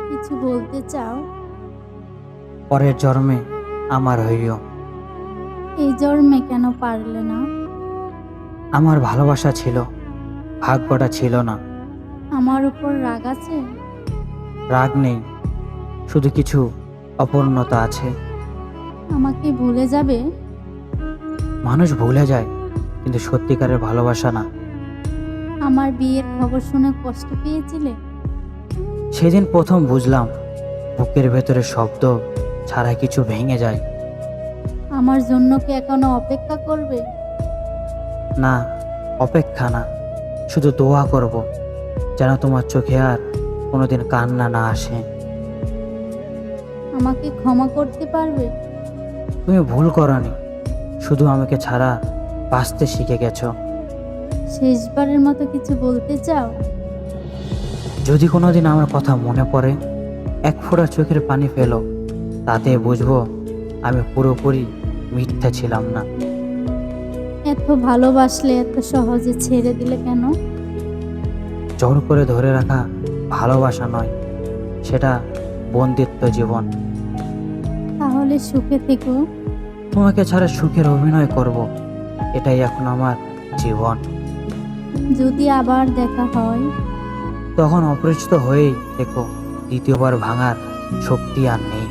কিছু বলতে চাও? পরের জন্মে আমার হইও। এই জন্মে কেন পারলে না? আমার ভালোবাসা ছিল, ভাগ্যটা ছিল না। আমার উপর রাগ আছে? রাগ নেই, শুধু কিছু অপূর্ণতা আছে। আমাকে ভুলে যাবে? মানুষ ভুলে যায়, কিন্তু সত্যিকারের ভালোবাসা না। আমার বিয়ের খবর শুনে কষ্ট পেয়েছিলে? সেদিন প্রথম বুঝলাম, বুকের ভেতরে শব্দ ছাড়া কিছু ভেঙে যায়। আমার জন্য কি এখনো অপেক্ষা করবে? না, অপেক্ষা না, শুধু দোয়া করব, যেন তোমার চোখে আর কোনোদিন কান্না না আসে। আমাকে ক্ষমা করতে পারবে? তুমি ভুল করনি, শুধু আমাকে ছাড়া বাঁচতে শিখে গেছো। শেষবারের মতো কিছু বলতে চাও? যদি কোনোদিন আমার কথা মনে পড়ে, এক ফোঁটা চোখের পানি ফেলো, তাতে বুঝবো আমি পুরোপুরি মিথ্যা ছিলাম না। এত ভালোবাসলে এত সহজে ছেড়ে দিলে কেন? জোর করে ধরে রাখা ভালোবাসা নয়, সেটা বন্দিত্ব জীবন। তাহলে সুখে থেকো। তোমাকে ছাড়া সুখের অভিনয় করব, এটাই এখন আমার জীবন। যদি আবার দেখা হয়? তখন অপরিচিত হয়েই থেকো, দ্বিতীয়বার ভাঙার শক্তি আর নেই।